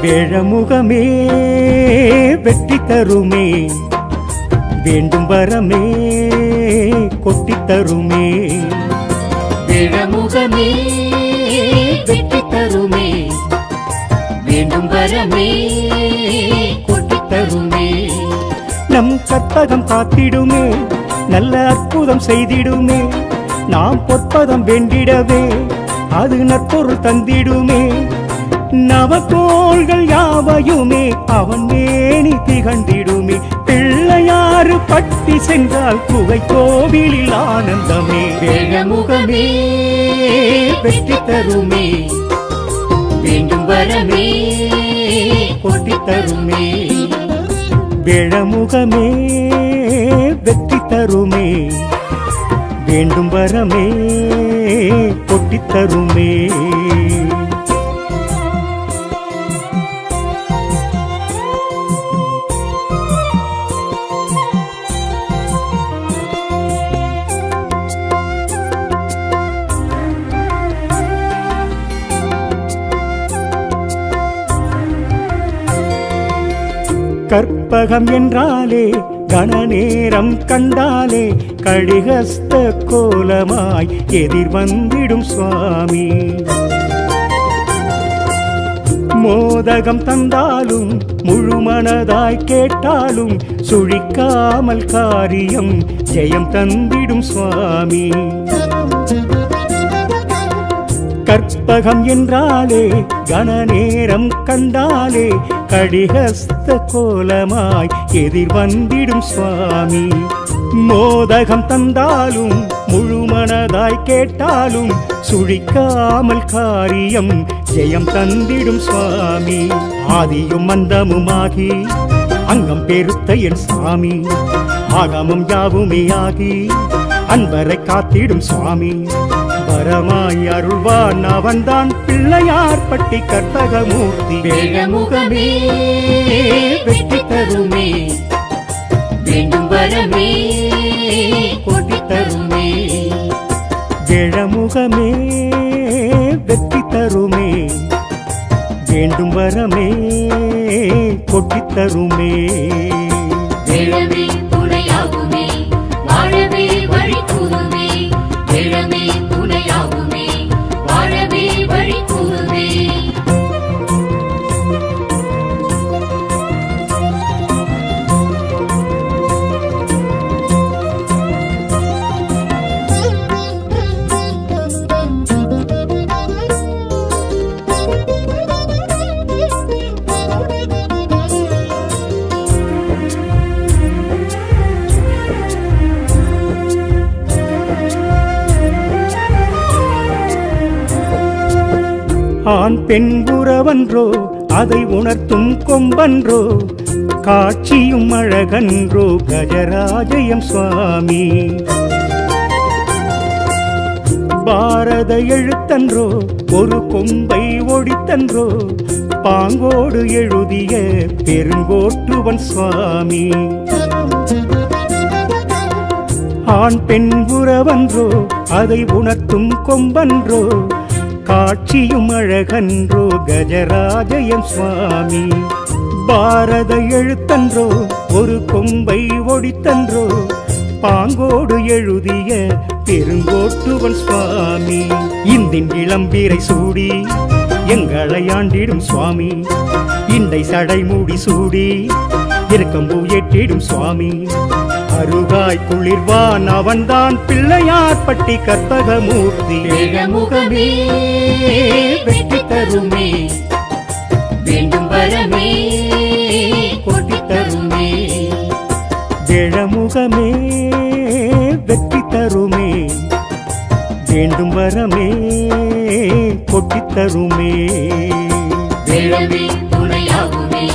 வேழமுகமே வெற்றி தருமே, வேண்டும் வரமே கொட்டி தருமே. வேழமுகமே வெற்றி தருமே, வேண்டும் வரமே கொட்டி தருமே. நம் கற்பகம் காத்திடுமே, நல்ல அற்புதம் செய்திடுமே. நாம் பொற்பதம் வேண்டிடவே அது நற்பொருள் தந்திடுமே. நவகோள்கள் யாவையுமே அவன் மேனி திகழ்ந்திடுமே. பிள்ளையாறு பட்டி சென்றால் குகை கோவிலில் ஆனந்தமே. வேழமுகமே வெற்றி தருமே, வேண்டும் வரமே கொட்டி தருமே. வேழமுகமே வெற்றி தருமே, வேண்டும் வரமே கொட்டி தருமே. கற்பகம் என்றாலே கணநேரம் கண்டாலே கடிகஸ்த கோலமாய் எதிர் வந்திடும் சுவாமி. மோதகம் தந்தாலும் முழுமனதாய் கேட்டாலும் சுழிக்காமல் காரியம் ஜெயம் தந்திடும் சுவாமி. கற்பகம் என்றாலே கணநேரம் கண்டாலே கடிகஸ்த கோலமாய் எதிர் வந்திடும் சுவாமி. மோதகம் தந்தாலும் முழுமனதாய் கேட்டாலும் சுழிக்காமல் காரியம் ஜெயம் தந்திடும் சுவாமி. ஆதியும் மந்தமுமாகி அங்கம் பெருத்த என் சாமி, ஆகமம் யாவுமே ஆகி அன்பரை காத்திடும் சுவாமி. வரமாய் அருள்வான் அவன்தான் பிள்ளையார் பட்டி கற்பகமூர்த்தி. வேழமுகமே வெற்றி தருமே, வேண்டும் வரமே கொட்டி தருமே. வேழமுகமே வெற்றி தருமே, வேண்டும் வரமே கொட்டி தருமே. வேழமே துணையாகுமே, வாழவே வழி கூறுமே. வேழமே துணையாகுமே, வாழவே வழி கூறுமே. ஆண் பெண் உறவன்றோ அதை உணர்த்தும் கொம்பன்றோ, காட்சியும் அழகன்றோ கஜராஜயம் சுவாமி. பாரத எழுத்தன்றோ ஒரு கொம்பை ஒடித்தன்றோ, பாங்கோடு எழுதிய பெருங்கோட்டுவன் சுவாமி. ஆண் பெண் உறவன்றோ அதை உணர்த்தும் கொம்பன்றோ, காட்சியும் அழகன்றோ கஜராஜயம் சுவாமி. பாரத எழுத்தன்றோ ஒரு கொம்பை ஒடித்தன்றோ, பாங்கோடு எழுதிய பெருங்கோட்டுவன் சுவாமி. இந்தின் இளம்பீரை சூடி எங்களை ஆண்டிடும் சுவாமி. இண்டை சடை மூடி சூடி இருக்கம்பூ ஏற்றிடும் சுவாமி. அருகாய் குளிர்வான் அவன்தான் பிள்ளையார் பட்டி கற்பகமூர்த்தி. வேழமுகமே வெற்றி தருமே, வேண்டும் வரமே கொட்டி தருமே. வேழமுகமே வெற்றி தருமே, வேண்டும் வரமே கொட்டி தருமே. வேழமே துணையாகுமே,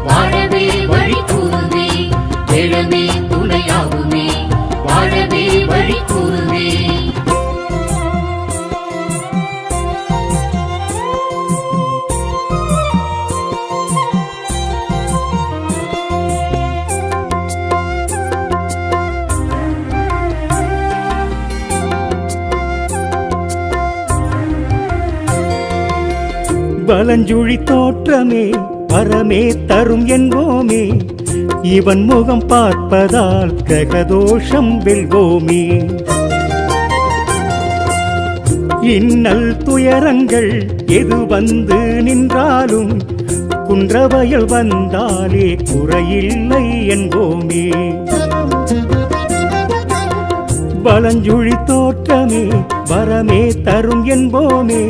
வாழவே வழி கூறுமே. வேழமே துணையாகுமே, வாழவே வழி கூறுமே. பலஞ்சுழி தோற்றமே வரமே தரும் என்போமே, இவன் முகம் பார்ப்பதால் கிரகதோஷம் வெல்வோமே. இன்னல் துயரங்கள் எது வந்து நின்றாலும் குன்றவயல் வந்தாலே குறையில்லை என்போமே. பலஞ்சுழி தோற்றமே வரமே தரும் என்போமே,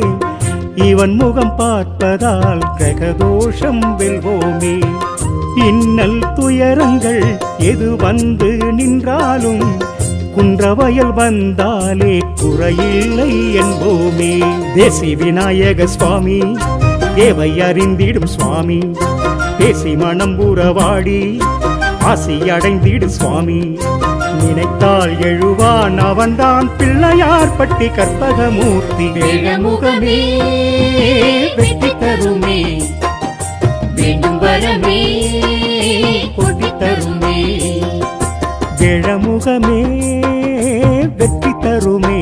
இவன் முகம் பார்ப்பதால் கிரகதோஷம் வெல்வோமே. இன்னல் துயரங்கள் எது வந்து நின்றாலும் குன்றவயல் வந்தாலே குறையில்லை என்போமே. தேசி விநாயக சுவாமி தேவை அறிந்திடும் சுவாமி, பேசி மனம் உறவாடி ஆசி அடைந்திடு சுவாமி. நினைத்தால் எழுவான் அவன்தான் பிள்ளையார் பட்டி கற்பகமூர்த்தி. வேழமுகமே வெற்றி தருமே, வேண்டும் வரமே கொட்டி தருமே. வேழமுகமே வெற்றி தருமே,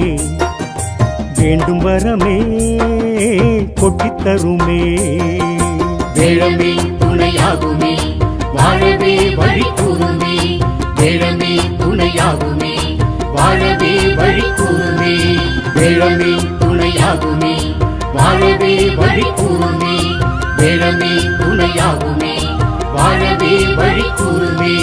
வேண்டும் வரமே கொட்டித் தருமே. வேழமே துணையாகுமே, வாழவே வழி கூறுமே. வேழமே துணையாகுமே, வாழவே வழி கூறுமே. வேழமே துணையாகுமே, வாழவே வழி கூறுமே. வேழமே துணையாகுமே, வாழவே வழி கூறுமே.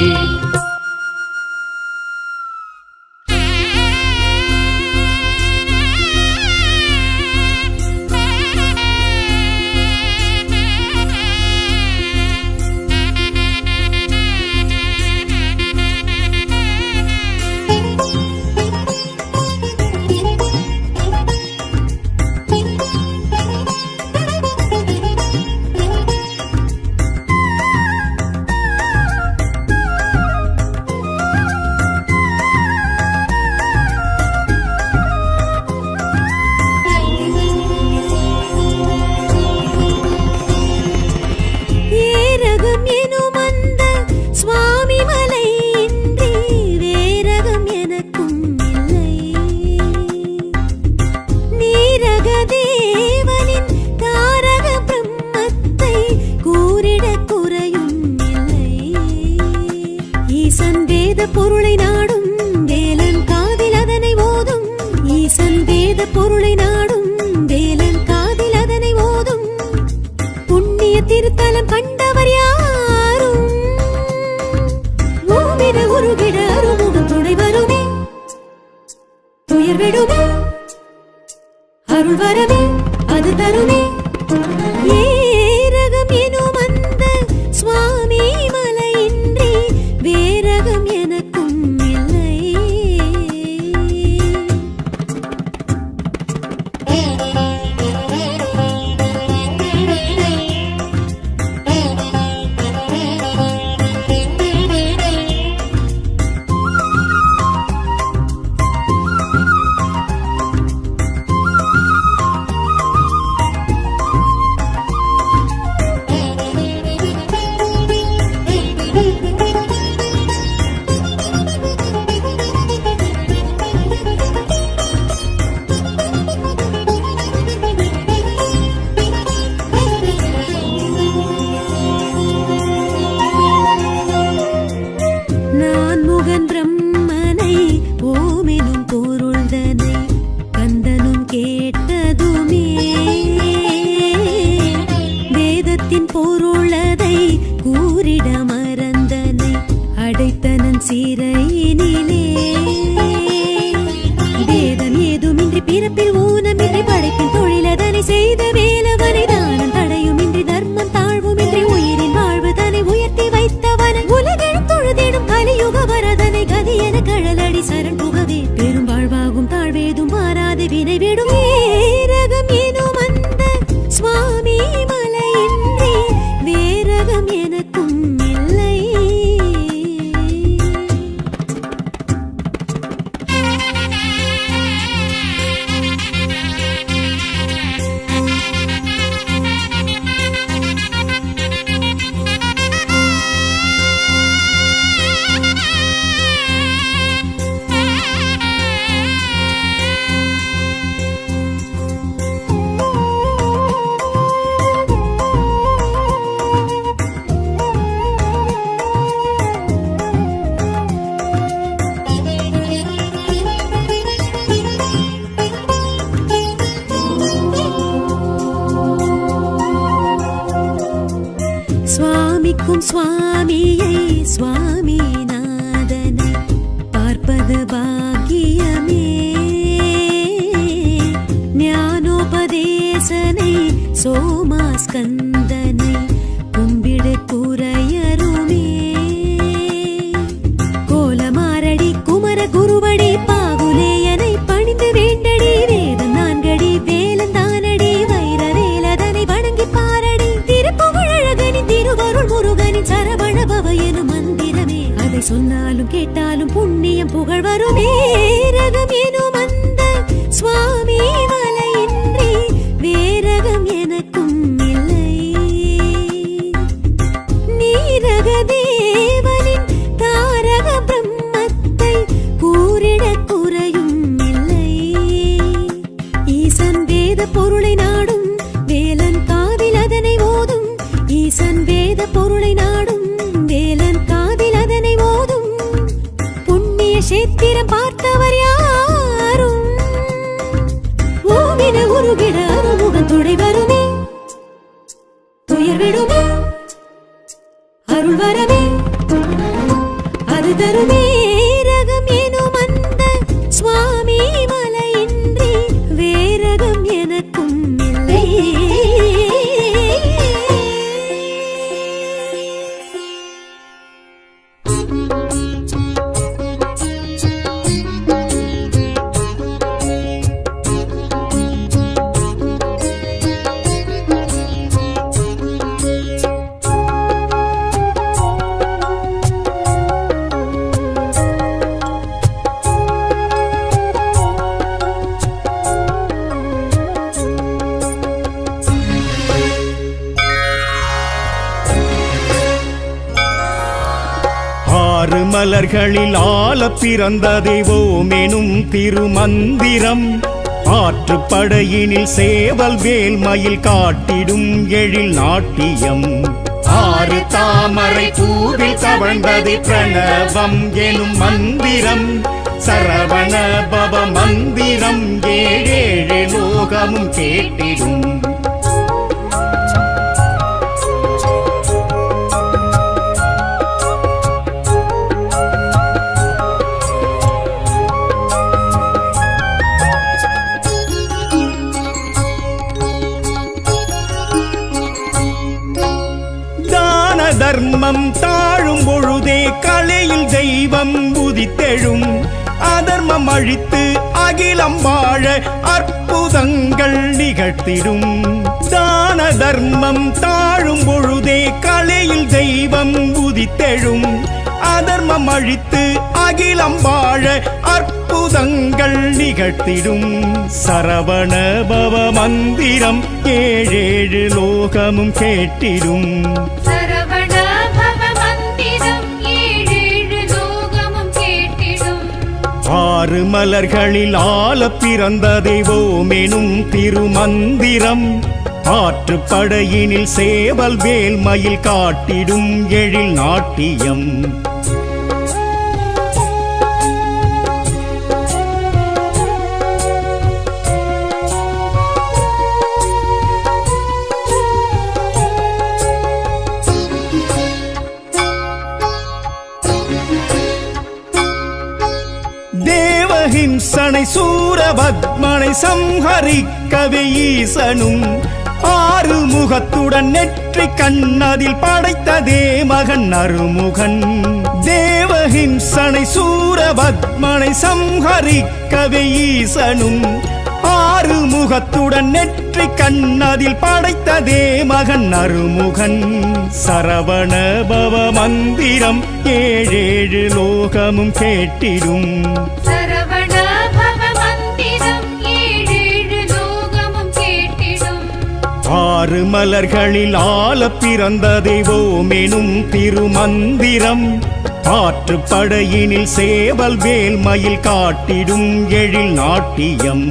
பொருளை நாடும் வேலன் காதில் அதனை ஓதும். ஈசன் வேத பொருளை நாடும் வேலன் காதில் அதனை ஓதும். புண்ணிய திருத்தலம் கண்டவர் யாரும் ஓமிட உருகிட அருமுகம் துணை வருமே. துயர் விடுமே அருள் வரவே அது தருமே. ஏரகம் எனும் அந்த சுவாமி மலையின்றி வேரகம் எனக்கும் இல்லை. காக்கும் சுவாமியை சுவாமிநாதனை பார்ப்பது பாக்கியமே. ஞானோபதேசனை சோமாஸ்கந்தனை கும்பிடு குறையருமே. கோலமாரடி குமர குருவடி பாகுலேயனை பணிந்து வேண்டடி. வேதம் நான்கடி வேலந்தானடி வைர வேலதனை வணங்கி பாரடி. திருப்புகழகனின் திருவருள் முருகனின் சரவண பவ எனும் மந்திரமே. அதை சொன்னாலும் கேட்டாலும் புண்ணியம் புகழ் வருமே. ரகம் எனும் அந்த சுவாமி மலையின்றி வேரகம் எனக்கும் இல்லை. நீரக தேவனின் தாரக பிரம்மத்தை கூறிட குறையும் இல்லை. ஈசன் வேத பொருளை நாடும் வேலன் காதில் அதனை ஓதும். ஈசன் வேத பொருளை நாடும் வேலன் காதில் அதனை ஓதும். புண்ணிய சேத்திரம் பார்த்தவர் யாரும் ஓவின உருகிட அருமுகன் துணை வருமே. துயர் விடுமே அருள் வரவே அது தருமே. ரகம் எனும் அந்த சுவாமி மலையின்றி வேரகம் எனக்கும் இல்லை. ஆறு மலர்களில் ஆல பிறந்த தெய்வமெனும் திருமந்திரம். ஆற்றுப்படையினில் சேவல் வேல் மயில் காட்டிடும் எழில் நாட்டியம். ஆறு தாமரை பூவில் தவழ்ந்தது பிரணவம் எனும் மந்திரம். சரவண பவ மந்திரம் ஏழேழு லோகமும் கேட்டிடும். தர்மம் தாழும் பொழுதே கலையில் தெய்வம் உதித்தெழும். அதர்மம் அழித்து அகிலம் வாழ அற்புதங்கள் நிகழ்த்திடும். தான தர்மம் தாழும் பொழுதே கலையில் தெய்வம் உதித்தெழும். அதர்மம் அழித்து அகிலம் வாழ அற்புதங்கள் நிகழ்த்திடும். சரவண பவ மந்திரம் ஏழேழு லோகமும் கேட்டிடும். ஆறு மலர்களில் ஆல பிறந்த தெய்வமெனும் திருமந்திரம். ஆற்றுப்படையினில் சேவல் வேல் மயில் காட்டிடும் எழில் நாட்டியம். தேவஹிம்சனை சூரபத்மனை சம்ஹரிக்கவே ஈசனும். ஆறு முகத்துடன் நெற்றி கண்ணதில் படைத்ததே மகன் அருமுகன். தேவஹிம்சனை சூரபத்மனை சம்ஹரிக்கவே ஈசனும். ஆறு முகத்துடன் நெற்றி கண்ணதில் படைத்ததே மகன் அருமுகன். சரவண பவ மந்திரம் ஏழேழு லோகமும் கேட்டிடும். ஆறு மலர்களில் ஆல பிறந்த தெய்வமெனும் திருமந்திரம். ஆற்றுப்படையினில் சேவல் வேல் மயில் காட்டிடும் எழில் நாட்டியம்.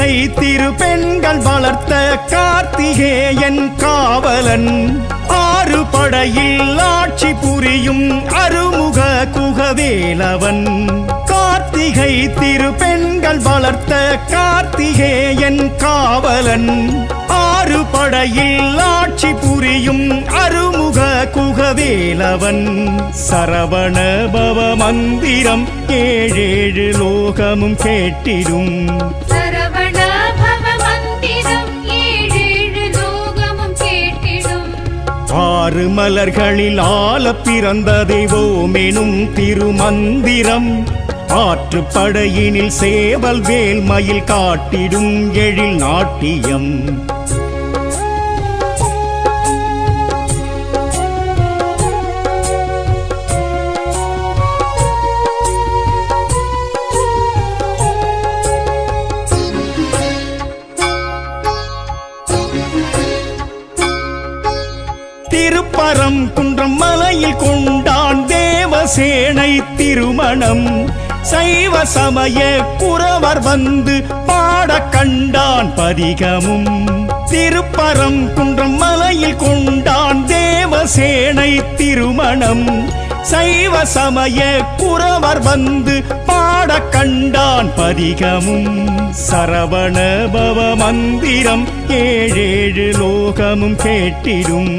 கார்த்திகை திருப்பெண்கள் வளர்த்த கார்த்திகேயன் காவலன் ஆறு படையில் ஆட்சி புரியும் அருமுக குகவேலவன் கார்த்திகை திருப்பெண்கள் வளர்த்த கார்த்திகேயன் காவலன் ஆறு படையில் ஆட்சி புரியும் அருமுக குகவேலவன் சரவண பவ மந்திரம் ஏழேழு லோகமும் கேட்டிடும் சரவண பவ மந்திரம் ஏழேழு லோகமும் கேட்டிடும் ஆறு மலர்களில் ஆல பிறந்த தெய்வோமெனும் திருமந்திரம் ஆற்றுப்படையினில் சேவல் வேல் மயில் காட்டிடும் எழில் நாட்டியம் திருப்பரம் குன்றம் மலையில் கொண்டான் தேவசேனை திருமணம் சைவ சமய குறவர் வந்து பாட கண்டான் பதிகமும் திருப்பரம் குன்றம் மலையில் கொண்டான் தேவசேனை திருமணம் சைவ சமய குறவர் வந்து பாட கண்டான் பதிகமும் சரவண பவ மந்திரம் ஏழேழு லோகமும் கேட்டிடும்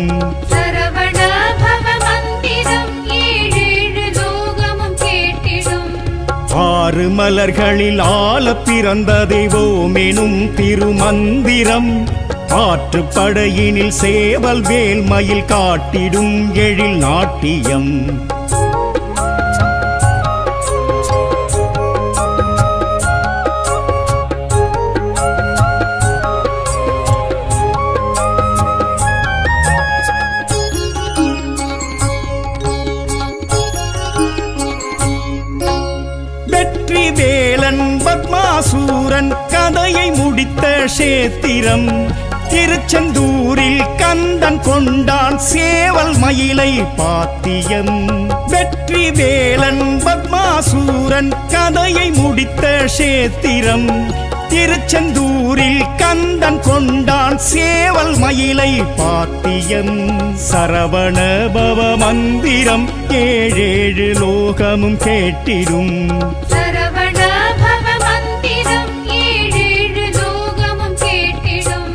சரவண பவ மந்திரம் ஏழேழு லோகமும் கேட்டிடும் ஆறு மலர்களில் ஆல பிறந்த தெய்வோமெனும் திருமந்திரம் ஆற்றுப்படையினில் சேவல் வேல் மயில் காட்டிடும் எழில் நாட்டியம் வெற்றி வேலன் பத்மாசூரன் கதையை முடித்த சேத்திரம் திருச்செந்தூரில் கந்தன் கொண்டான் சேவல் மயிலை பாத்தியம் வெற்றி வேலன் பத்மாசூரன் கதையை முடித்த சேத்திரம் திருச்செந்தூரில் கந்தன் கொண்டான் சேவல் மயிலை பாத்தியம் சரவண பவ மந்திரம் ஏழேழு லோகமும் கேட்டிடும் சரவண பவ மந்திரம் ஏழேழு லோகமும் கேட்டிடும்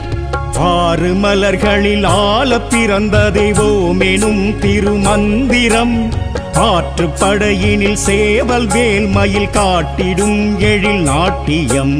ஆறு மலர்களில் ஆல பிறந்த தெய்வோமெனும் திருமந்திரம் ஆற்றுப்படையினில் சேவல் வேல் மயில் காட்டிடும் எழில் நாட்டியம்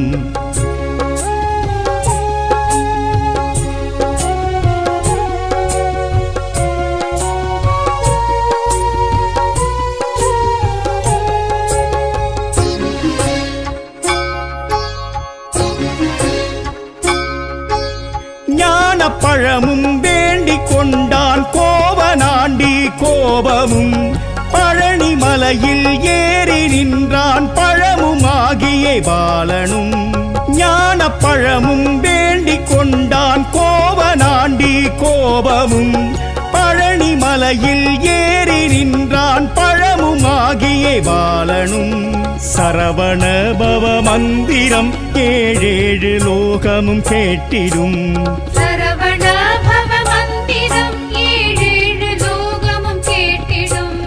பழமும் வேண்டிக் கொண்டான் கோவனாண்டி கோபமும் பழனி மலையில் ஏறி நின்றான் பழமுமாகிய பாலனும் ஞான பழமும் வேண்டிக் கொண்டான் கோவனாண்டி கோபமும் பழனி மலையில் ஏறி நின்றான் பழமுமாகிய பாலனும் சரவண பவ மந்திரம் ஏழேழு லோகமும் கேட்டிடும் சரவண பவ மந்திரம் ஏழேழு லோகமும் கேட்டிடும்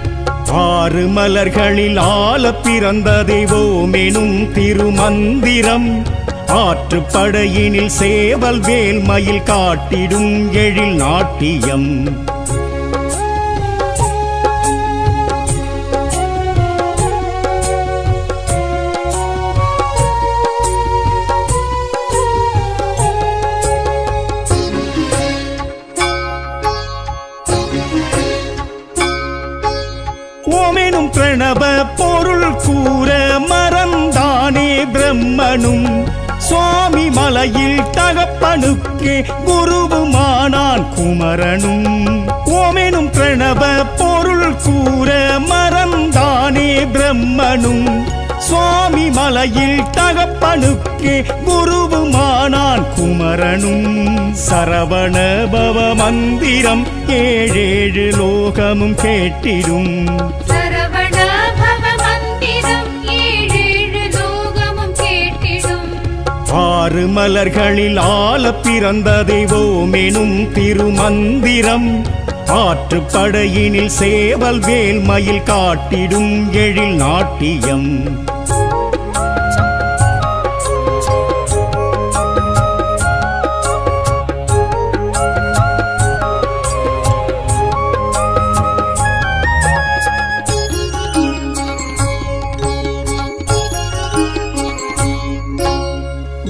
ஆறு மலர்களில் ஆல பிறந்த தெய்வோமெனும் திருமந்திரம் ஆற்றுப்படையினில் சேவல் வேல் மயில் காட்டிடும் எழில் நாட்டியம் ஓமெனும் பிரணவ பொருள் கூற மறந்தானே பிரம்மனும் சுவாமி மலையில் தகப்பனுக்கே குருவுமானான் குமரனும் ஓமெனும் பிரணவ பொருள் கூற மறந்தானே பிரம்மனும் சுவாமி மலையில் தகப்பனுக்கே குருவுமானான் குமரனும் சரவண பவ மந்திரம் ஏழேழு லோகமும் கேட்டிடும் சரவண பவ மந்திரம் ஏழேழு லோகமும் கேட்டிடும் ஆறு மலர்களில் ஆல பிறந்த தெய்வோமெனும் திருமந்திரம் ஆற்றுப்படையினில் சேவல் வேல் மயில் காட்டிடும் எழில் நாட்டியம்.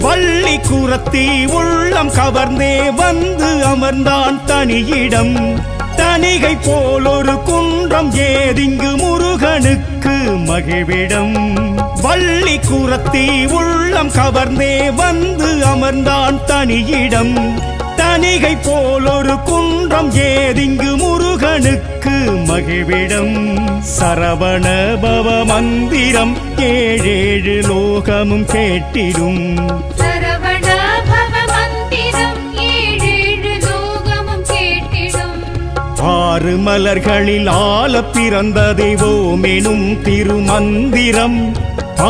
வள்ளி குரத்தி உள்ளம் கவர்ந்தே வந்து அமர்ந்தான் தனியிடம். தனிகை போல் ஒரு குன்றம் ஏதிங்கு முருகனுக்கு மகிழ்விடம். வள்ளி குரத்தி உள்ளம் கவர்ந்தே வந்து அமர்ந்தான் தனியிடம். தனிகை போல் ஒரு குன்றம் ஏதிங்கு முருகனுக்கு மகிழ்விடம். சரவண பவ மந்திரம் ஏழேழு லோகமும் கேட்டிடும். சரவண பவ மந்திரம் ஏழேழு லோகமும் கேட்டிடும். ஆறு மலர்களில் ஆல பிறந்த தெய்வோமெனும் திருமந்திரம்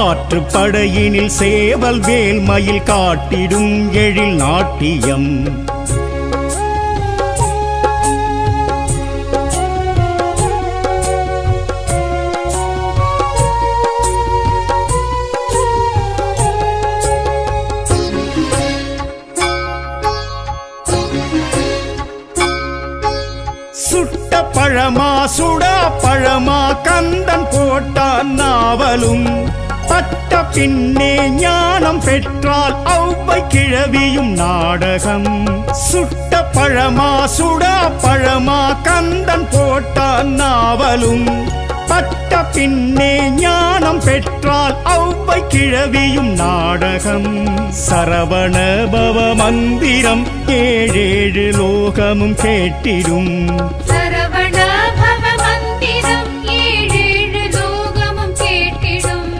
ஆற்றுப்படையினில் சேவல் வேல் மயில் காட்டிடும் எழில் நாட்டியம். சுட்ட பழமா சுடா பழமா கந்தன் போட்டான் நாவலும். பட்ட பின்னே ஞானம் பெற்றால் ஔவை கிழவியும் நாடகம். சுட்ட பழமா சுடா பழமா கந்தன் போட்டான் நாவலும். பட்ட பின்னே ஞானம் பெற்றால் ஔவை கிழவியும் நாடகம். சரவண பவ மந்திரம் ஏழேழு லோகமும் கேட்டிடும். சரவண பவ மந்திரம் ஏழேழு லோகமும் கேட்டிடும்.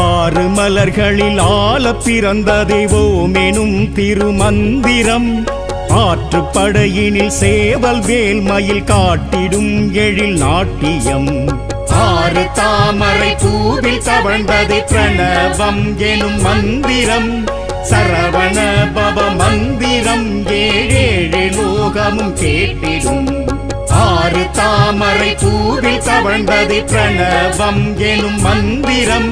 ஆறு மலர்களில் ஆல பிறந்த தெய்வோமெனும் திருமந்திரம் ஆற்றுப்படையினில் சேவல் வேல் மயில் காட்டிடும் எழில் நாட்டியம். ஆறு தாமரை பூவில் தவழ்ந்தது பிரணவம் எனும் மந்திரம். சரவண பவ மந்திரம் ஏழேழு லோகமும் கேட்டிடும். ஆறு தாமரை பூவில் தவழ்ந்தது பிரணவம் எனும் மந்திரம்.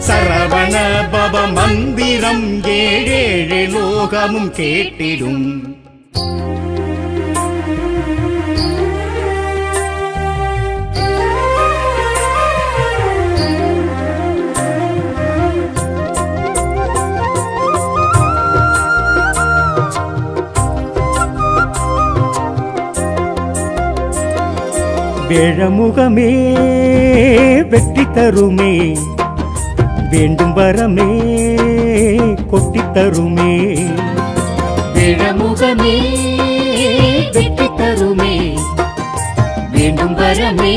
சரவண பவ மந்திரம் ஏழேழு லோகமும் கேட்டிடும். வேழமுகமே வெற்றி தருமே வேண்டும் வரமே கொட்டி தருமே. வேழமுகமே வெற்றி தருமே வேண்டும் வரமே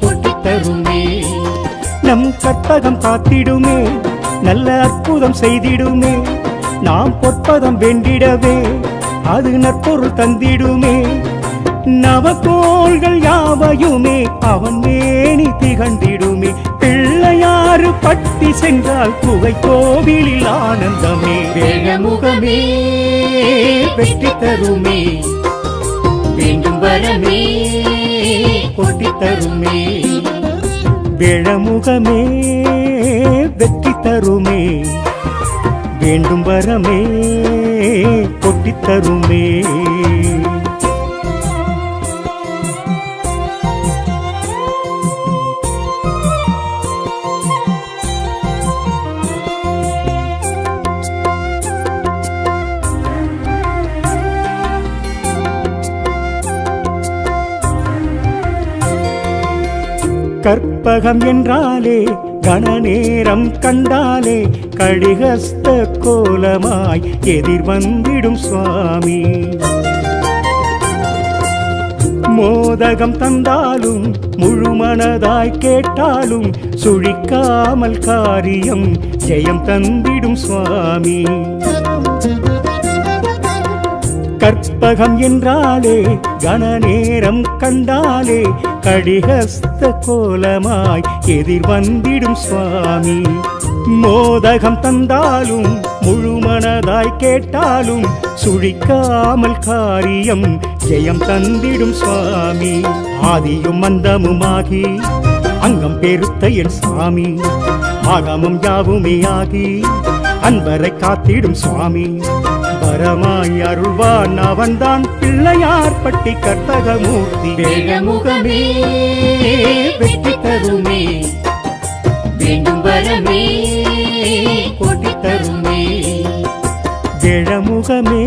கொட்டி தருமே. நம் கற்பகம் காத்திடுமே நல்ல அற்புதம் செய்திடுமே. நாம் பொற்பதம் வென்றிடவே அது நற்பொருள் தந்திடுமே. நவகோள்கள் யாவையுமே அவன் மேனி திகழ்ந்திடுமே. பிள்ளையாறு பட்டி சென்றால் குகை கோவிலில் ஆனந்தமே. வேழமுகமே வெற்றி தருமே வேண்டும் வரமே கொட்டி தருமே. வேழமுகமே வெற்றி தருமே வேண்டும் வரமே கொட்டி தருமே. கற்பகம் என்றாலே கணநேரம் கண்டாலே கடிகஸ்த கோலமாய் எதிர் வந்திடும் சுவாமி. மோதகம் தந்தாலும் முழுமனதாய் கேட்டாலும் சுழிக்காமல் காரியம் ஜெயம் தந்திடும் சுவாமி. கற்பகம் என்றாலே கணநேரம் கண்டாலே கடிகஸ்த கோலமாய் எதிர் வந்திடும் சுவாமி. மோதகம் தந்தாலும் முழுமனதாய் கேட்டாலும் சுழிக்காமல் காரியம் ஜெயம் தந்திடும் சுவாமி. ஆதியும் அந்தமுமாகி அங்கம் பெருத்த என் சாமி, ஆகமம் யாவுமே ஆகி அன்பரை காத்திடும் சுவாமி. வரமாய் அருள்வான் அவன்தான் பிள்ளையார் பட்டி கற்பகமூர்த்தி. வேழமுகமே வெற்றி தருமே, வேண்டும் வரமே கொட்டி தருமே. வேழமுகமே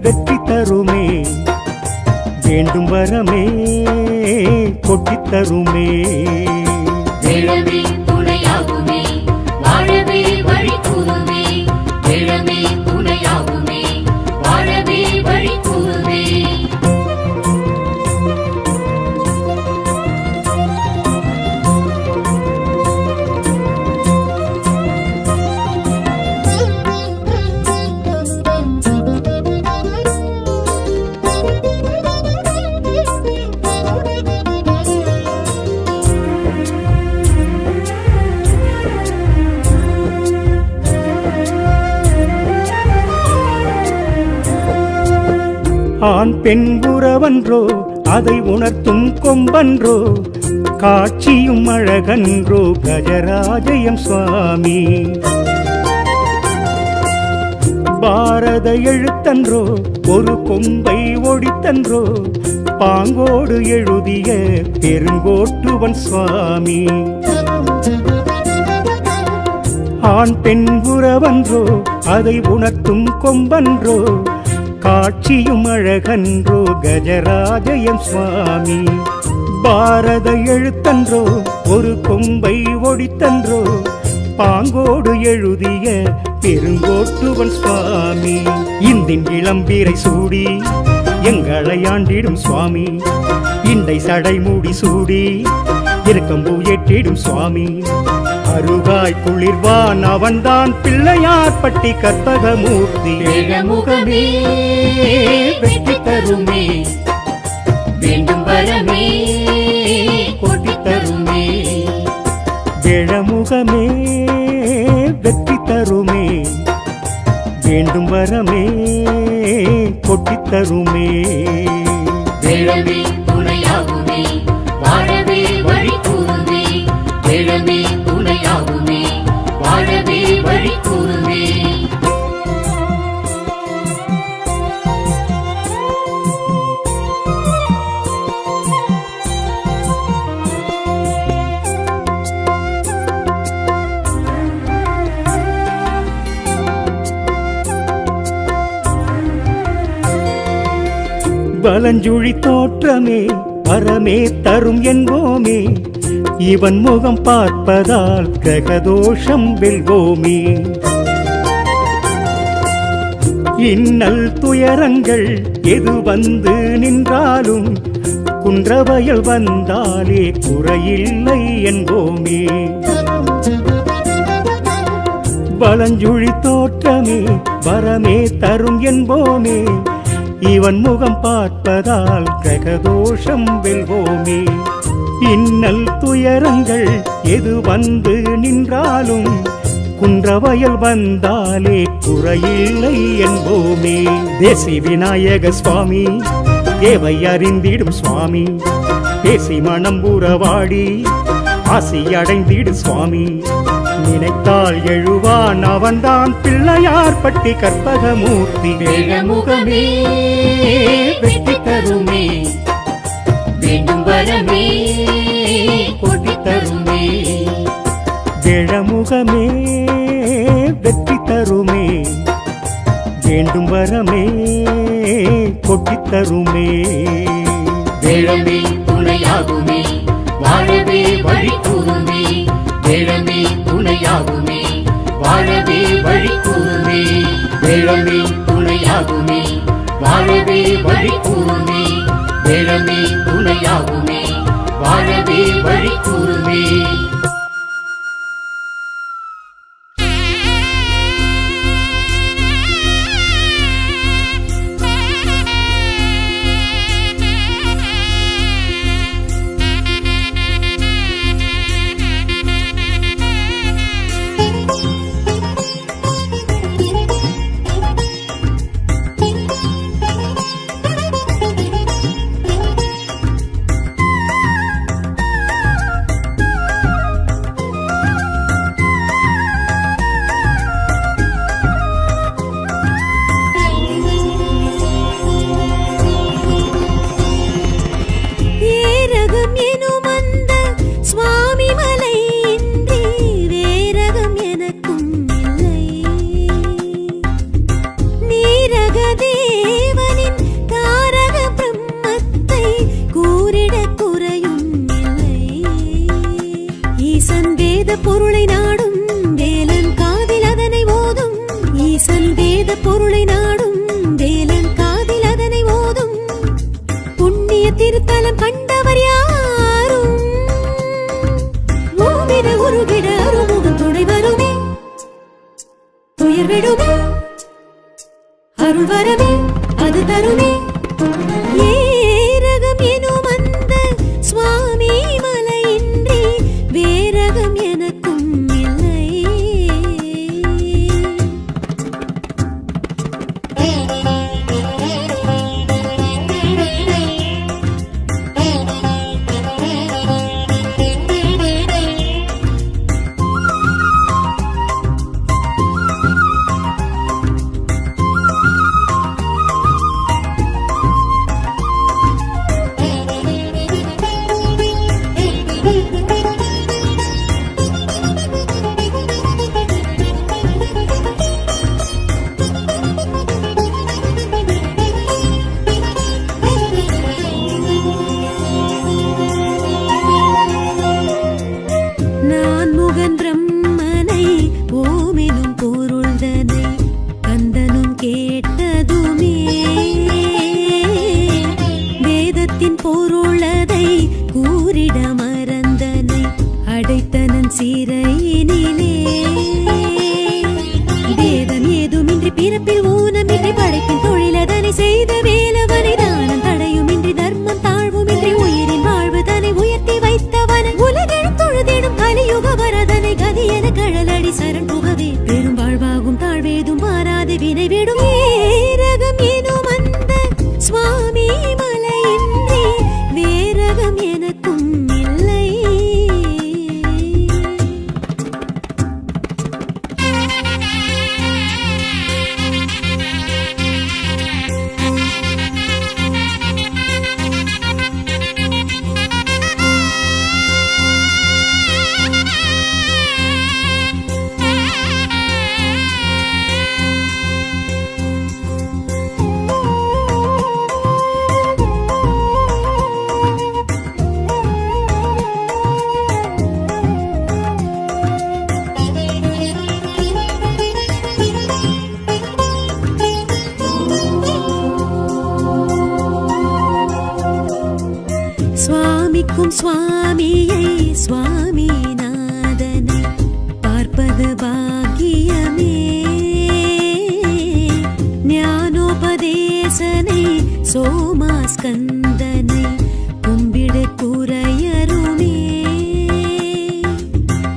வெற்றி தருமே, வேண்டும் வரமே கொட்டித் தருமே. வேழமே துணையாகுமே, வாழவே வழி கூறுமே. வேழமே துணையாகுமே, வாழவே வழி கூறுமே. ஆண் பெண் உறவன்றோ அதை உணர்த்தும் கொம்பன்றோ, காட்சியும் அழகன்றோ கஜராஜயம் சுவாமி. பாரத எழுத்தன்றோ ஒரு கொம்பை ஒடித்தன்றோ, பாங்கோடு எழுதிய பெருங்கோட்டுவன் சுவாமி. ஆண் பெண் உறவன்றோ அதை உணர்த்தும் கொம்பன்றோ, காட்சியும் அழகன்றோ கஜராஜயம் சுவாமி. பாரத எழுத்தன்றோ ஒரு கொம்பை ஒடித்தன்றோ, பாங்கோடு எழுதிய பெருங்கோட்டுவன் சுவாமி. இந்தின் இளம்பீரை சூடி எங்களை ஆண்டிடும் சுவாமி, இண்டை சடை மூடி சூடி இருக்கம்பூ ஏற்றிடும் சுவாமி. அருகாய் குளிர்வான் அவன்தான் பிள்ளையார் பட்டி கற்பகமூர்த்தி. வேழமுகமே வெற்றி தருமே, வேண்டும் வரமே கொட்டி தருமே. வேழமுகமே வெற்றி தருமே, வேண்டும் வரமே கொட்டித் தருமே. வேழமே துணையாகுமே, வாழவே வழி கூறுமே. வேழமே துணையாகுமே, வாழவே வழி கூறுமே. பலஞ்சுழி தோற்றமே வரமே தரும் என்போமே, இவன் முகம் பார்ப்பதால் கிரகதோஷம் வெல்வோமே. இன்னல் துயரங்கள் எது வந்து நின்றாலும் குன்றவயல் வந்தாலே குறையில்லை என்போமே. பலஞ்சுழி தோற்றமே வரமே தரும் என்போமே, இவன் முகம் பார்ப்பதால் கிரகதோஷம் வெல்வோமே. இன்னல் துயரங்கள் எது வந்து நின்றாலும் குன்றவயல் வந்தாலே குறையில்லை என்போமே. தேசி விநாயக சுவாமி தேவை அறிந்திடும் சுவாமி, பேசி மனம் உறவாடி ஆசி அடைந்திடு சுவாமி. நினைத்தால் எழுவான் அவன்தான் பிள்ளையார் பட்டி கற்பகமூர்த்தி. வேழமுகமே வெற்றி தருமே, வேண்டும் வரமே கொட்டி தருமே. வேழமுகமே வெற்றி தருமே, வேண்டும் வரமே கொட்டித் தருமே. வேழமே துணையாகுமே, வாழவே வழி கூறுமே. வேழமே துணையாகுமே, வாழவே வழி கூறுமே. வேழமே துணையாகுமே, வாழவே வழி கூறுமே. வேழமே துணையாகுமே, வாழவே வழி கூறுமே. துயர் விடுமே அருள் வரவே அது தருமே ஏரகம் எனும் அந்த சுவாமி மலையின்றி வேரகம் எனக்கும் இல்லை. நான் முகன் பிரம்மனை ஓமெனும் பொருள்தனை கந்தனும் கேட்டதுமே வேதத்தின் பொருளதை கூறிட மறந்தனை அடைத்தனன் சிறையினிலே வேதம் ஏதுமின்றி பிறப்பில் ஊனமின்றி படைப்பின் தொழிலதனை செய்த வேலவனை தானம் தடையுமின்றி தர்மம் தாழ்வுமின்றி உயிரின் வாழ்வு தனை உயர்த்தி வைத்தவன் உலகெழும் தொழுதிடும் கலியுக வரதனை கதி என கழலடி சரண் புகவே பெரும் வாழ்வாகும் தாழ்வேதும் மாறாது வினை விடும் ஏரகம் எனும் அந்த சுவாமி மலையின்றி வேரகம் எனக்கும் இல்லை. சுவாமிக்கும் சுவாமியை சுவாமிநாதனை பார்ப்பது பாக்கியமே ஞானோபதேசனை சோமாஸ்கந்தனை கும்பிடு குறையருமே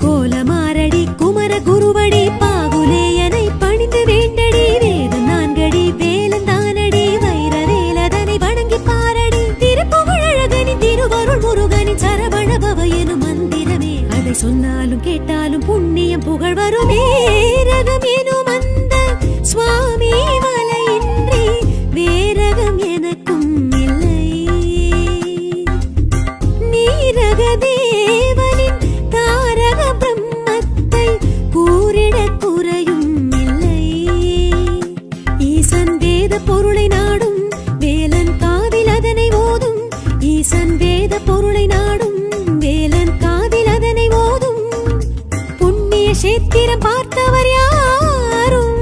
கோலமாரடி குமர குருவடி பாகுலேயனை பணிந்து வேண்டடி வேதம் நான்கடி வேலந்தானடி வைர வேலதனை வணங்கி பாரடி திருப்புகழகனின் திருவருள் முருகனின் சரவண பவ எனும் மந்திரமே அதை சொன்னாலும் கேட்டாலும் புண்ணியம் புகழ் வருமே ரகம் எனும் அந்த சுவாமி மலையின்றி வேரகம் எனக்கும் இல்லை. நீரக தேவனின் தாரக பிரம்மத்தை கூறிட குறையும் இல்லை. ஈசன் வேத பொருளை நாடும் வேலன் காதில் அதனை ஓதும் ஈசன் வேத பொருளை நாடும் வேலன் காதில் அதனை ஓதும் புண்ணிய சேத்திரம் பார்த்தவர் யாரும்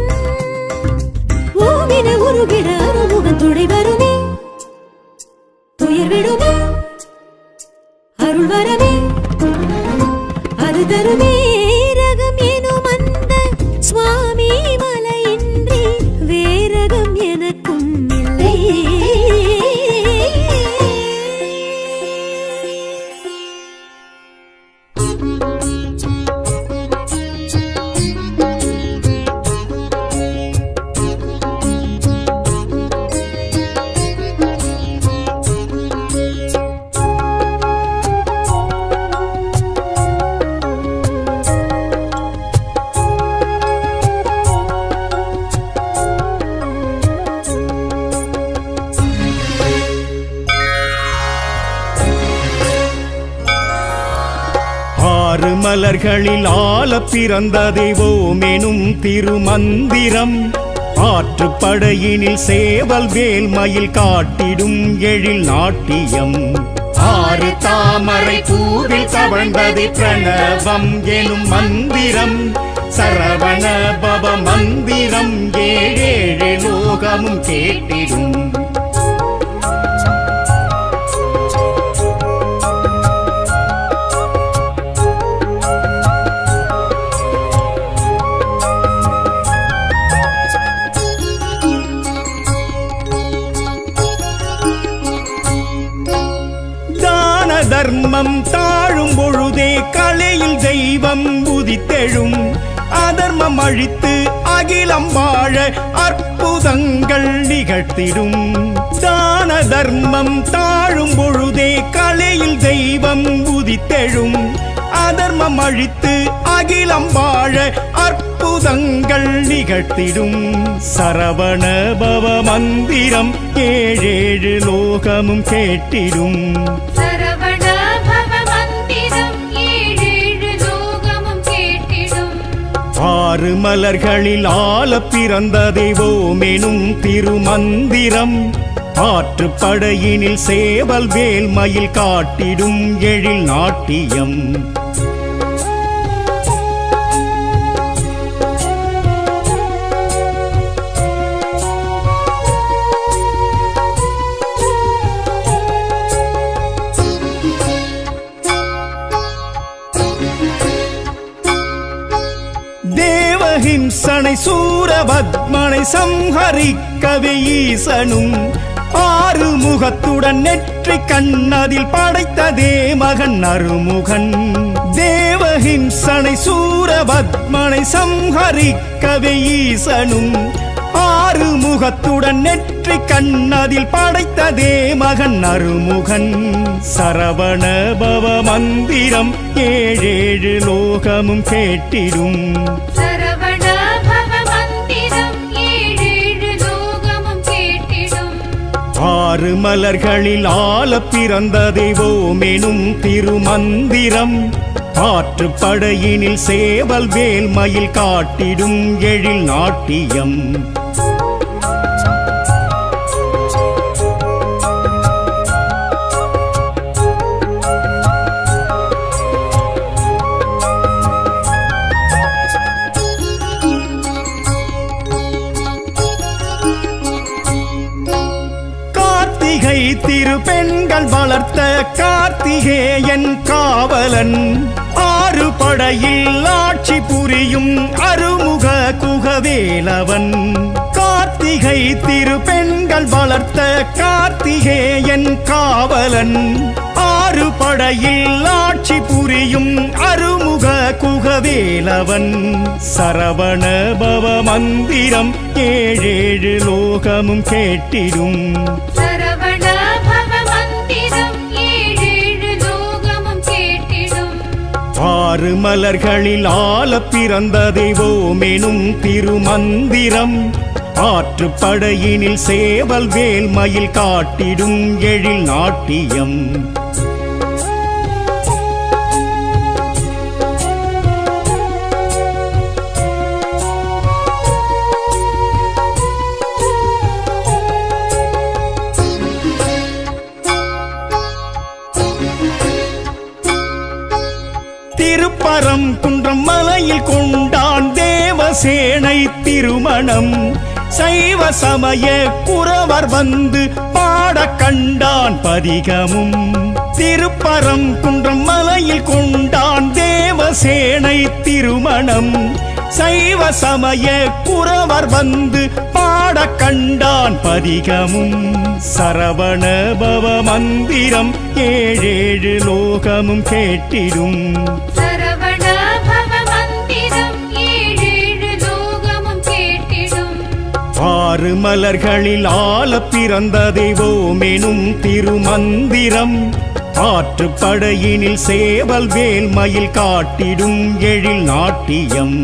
ஓவின உருகிட அருமுகன் துணை வருமே துயர் விடுமே அருள் வரவே அது தருமே ரகம் எனும் அந்த சுவாமி மலையின்றி வேரகம் எனக்கும் இல்லை. ஆறு மலர்களில் ஆல பிறந்த தெய்வோமெனும் திருமந்திரம் ஆற்றுப்படையினில் சேவல் வேல் மயில் காட்டிடும் எழில் நாட்டியம் ஆறு தாமரை பூவில் தவழ்ந்தது பிரணவம் எனும் மந்திரம் சரவண பவ மந்திரம் ஏழேழு லோகமும் கேட்டிடும் தர்மம் தாழும் பொழுதே கலையில் தெய்வம் உதித்தெழும் அதர்மம் அழித்து அகிலம் வாழ அற்புதங்கள் நிகழ்த்திடும் தான தர்மம் தாழும் பொழுதே கலையில் தெய்வம் உதித்தெழும் அதர்மம் அழித்து அகிலம் வாழ அற்புதங்கள் நிகழ்த்திடும் சரவண பவ மந்திரம் ஏழேழு லோகமும் கேட்டிடும் சரவண பவ மந்திரம் ஏழேழு லோகமும் கேட்டிடும் ஆறு மலர்களில் ஆல பிறந்த தெய்வோமெனும் திருமந்திரம் ஆற்றுப்படையினில் சேவல் வேல் மயில் காட்டிடும் எழில் நாட்டியம் தேவஹிம்சனை சூரபத்மனை சம்ஹரிக்கவே ஈசனும் ஆறு முகத்துடன் நெற்றி கண்ணதில் படைத்ததே மகன் அருமுகன் தேவஹிம்சனை சூரபத்மனை சம்ஹரிக்கவே ஈசனும் ஆறு முகத்துடன் நெற்றி கண்ணதில் படைத்ததே மகன் அருமுகன் சரவண பவ மந்திரம் ஏழேழு லோகமும் கேட்டிடும் சரவண பவ மந்திரம் ஏழேழு லோகமும் கேட்டிடும் ஆறு மலர்களில் ஆல பிறந்த தெய்வோமெனும் திருமந்திரம் ஆற்றுப்படையினில் சேவல் வேல் மயில் காட்டிடும் எழில் நாட்டியம் கார்த்திகை திருப்பெண்கள் வளர்த்த கார்த்திகேயன் காவலன் ஆறு படையில் ஆட்சி புரியும் அருமுக குகவேலவன் கார்த்திகை திருப்பெண்கள் வளர்த்த கார்த்திகேயன் காவலன் ஆறு படையில் ஆட்சி புரியும் அருமுக குகவேலவன் சரவண பவ மந்திரம் ஏழேழு லோகமும் கேட்டிடும் சரவண பவ மந்திரம் ஏழேழு லோகமும் கேட்டிடும் ஆறு மலர்களில் ஆல பிறந்த தெய்வோமெனும் திருமந்திரம் ஆற்றுப்படையினில் சேவல் வேல் மயில் காட்டிடும் எழில் நாட்டியம் திருப்பரம் குன்றம் மலையில் கொண்டான் தேவசேனை திருமணம் சைவ சமய குறவர் வந்து பாட கண்டான் பதிகமும் திருப்பரம் குன்றம் மலையில் கொண்டான் தேவசேனை திருமணம் சைவ சமய குறவர் வந்து பாட கண்டான் பதிகமும் சரவண பவ மந்திரம் ஏழேழு லோகமும் கேட்டிடும் சரவண பவ மந்திரம் ஏழேழு லோகமும் கேட்டிடும் ஆறு மலர்களில் ஆல பிறந்த தெய்வோமெனும் திருமந்திரம் ஆற்றுப்படையினில் சேவல் வேல் மயில் காட்டிடும் எழில் நாட்டியம்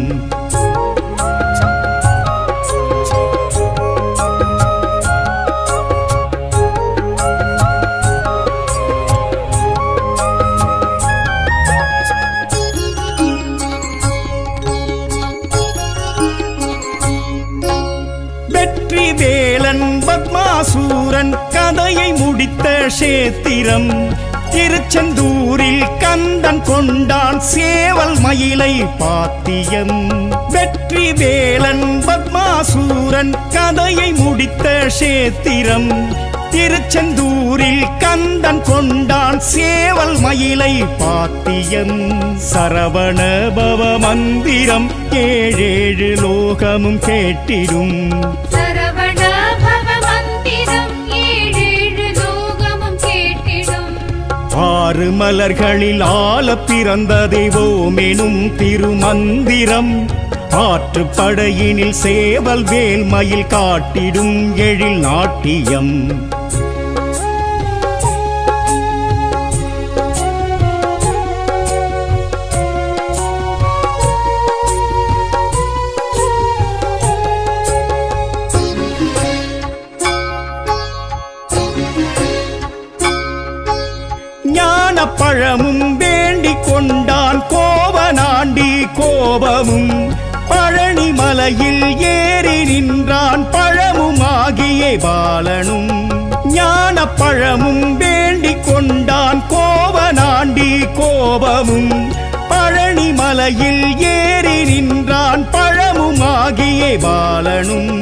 வெற்றி வேலன் பத்மாசூரன் கதையை முடித்த சேத்திரம் திருச்செந்தூரில் கந்தன் கொண்டான் சேவல் மயிலை பாத்தியம் வெற்றி வேலன் பத்மாசூரன் கதையை முடித்த சேத்திரம் திருச்செந்தூரில் கந்தன் கொண்டான் சேவல் மயிலை பாத்தியம் சரவண பவ மந்திரம் ஏழேழு லோகமும் கேட்டிடும் சரவண பவ மந்திரம் ஏழேழு லோகமும் கேட்டிடும் ஆறு மலர்களில் ஆல பிறந்த தெய்வோமெனும் திருமந்திரம் ஆற்றுப்படையினில் சேவல் வேல் மயில் காட்டிடும் எழில் நாட்டியம் பழமும் வேண்டிக் கொண்டான் கோவனாண்டி கோபமும் பழனி மலையில் ஏறி நின்றான் பழமுமாகிய பாலனும் ஞான பழமும் வேண்டிக் கொண்டான் கோவனாண்டி கோபமும் பழனி மலையில் ஏறி நின்றான் பழமுமாகிய பாலனும்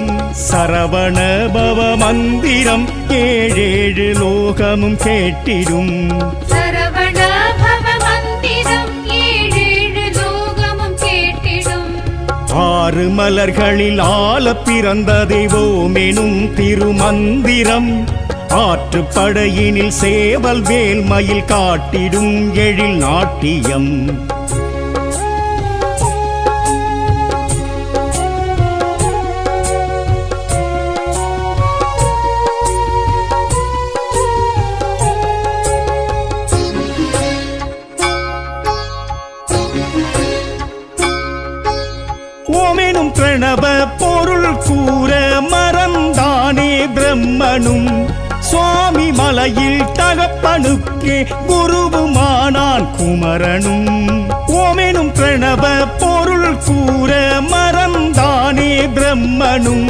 சரவண பவ மந்திரம் ஏழேழு லோகமும் கேட்டிடும் சரவண பவ மந்திரம் ஏழேழு லோகமும் கேட்டிடும் ஆறு மலர்களில் ஆல பிறந்த தெய்வோமெனும் திருமந்திரம் ஆற்றுப்படையினில் சேவல் வேல் மயில் காட்டிடும் எழில் நாட்டியம் ஓமெனும் பிரணவ பொருள் கூற மறந்தானே பிரம்மனும் சுவாமி மலையில் தகப்பனுக்கே குருவுமானான் குமரனும் ஓமெனும் பிரணவ பொருள் கூற மறந்தானே பிரம்மனும்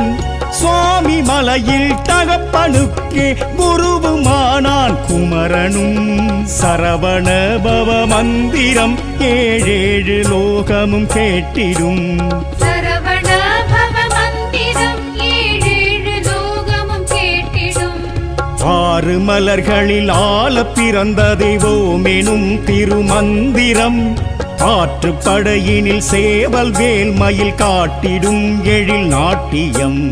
சுவாமி மலையில் தகப்பனுக்கே குருவுமானான் குமரனும் சரவண பவ மந்திரம் ஏழேழு லோகமும் கேட்டிடும் சரவண பவ மந்திரம் ஏழேழு லோகமும் கேட்டிடும் ஆறு மலர்களில் ஆல பிறந்த தெய்வோமெனும் திருமந்திரம் ஆற்றுப்படையினில் சேவல் வேல் மயில் காட்டிடும் எழில் நாட்டியம்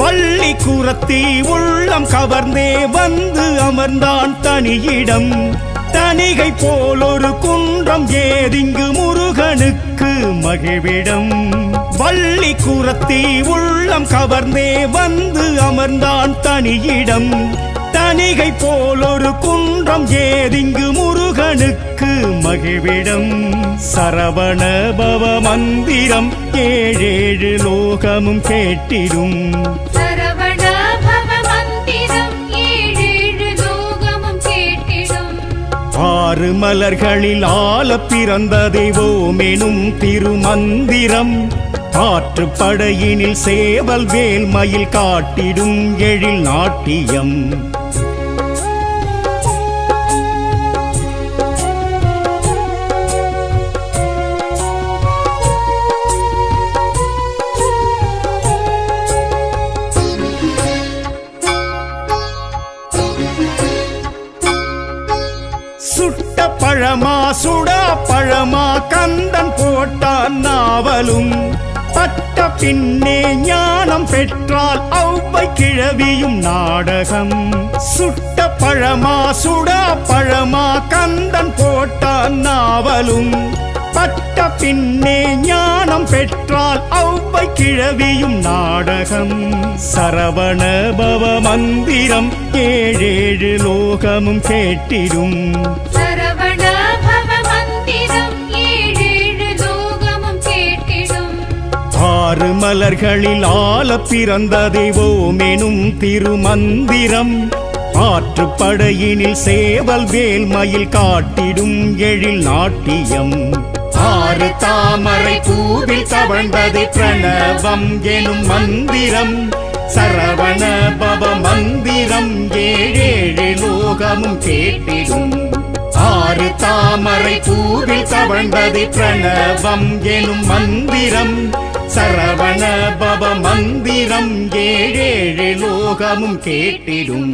வள்ளி குரத்தி உள்ளம் கவர்ந்தே வந்து அமர்ந்தான் தனியிடம் தனிகை போல் ஒரு குன்றம் ஏதிங்கு முருகனுக்கு மகிழ்விடம் வள்ளி குரத்தி உள்ளம் கவர்ந்தே வந்து அமர்ந்தான் தனியிடம் தனிகை போல் ஒரு குன்றம் ஏதிங்கு முருகனுக்கு மகிழ்விடம் சரவண பவ மந்திரம் ஏழேழு லோகமும் கேட்டிடும் சரவண பவ மந்திரம் ஏழேழு லோகமும் கேட்டிடும் ஆறு மலர்களில் ஆல பிறந்த தெய்வோமெனும் திருமந்திரம் ஆற்றுப்படையினில் சேவல் வேல் மயில் காட்டிடும் எழில் நாட்டியம் சுட்ட பழமா சுடா பழமா கந்தன் போட்டான் நாவலும் பட்ட பின்னே ஞானம் பெற்றால் ஔவை கிழவியும் நாடகம் சுட்ட பழமா சுடா பழமா கந்தன் போட்டான் நாவலும் பட்ட பின்னே ஞானம் பெற்றால் ஔவை கிழவியும் நாடகம் சரவண பவ மந்திரம் ஏழேழு லோகமும் கேட்டிடும் சரவண பவ மந்திரம் ஏழேழு லோகமும் கேட்டிடும் ஆறு மலர்களில் ஆல பிறந்த தெய்வோமெனும் திருமந்திரம் ஆற்றுப்படையினில் சேவல் வேல் மயில் காட்டிடும் எழில் நாட்டியம் ஆறு தாமரை பூவில் தவழ்ந்தது பிரணவம் எனும் மந்திரம் சரவண பவ மந்திரம் ஏழேழு லோகமும் கேட்டிடும் ஆறு தாமரை பூவில் தவழ்ந்தது பிரணவம் எனும் மந்திரம் சரவண பவ மந்திரம் ஏழேழு லோகமும் கேட்டிடும்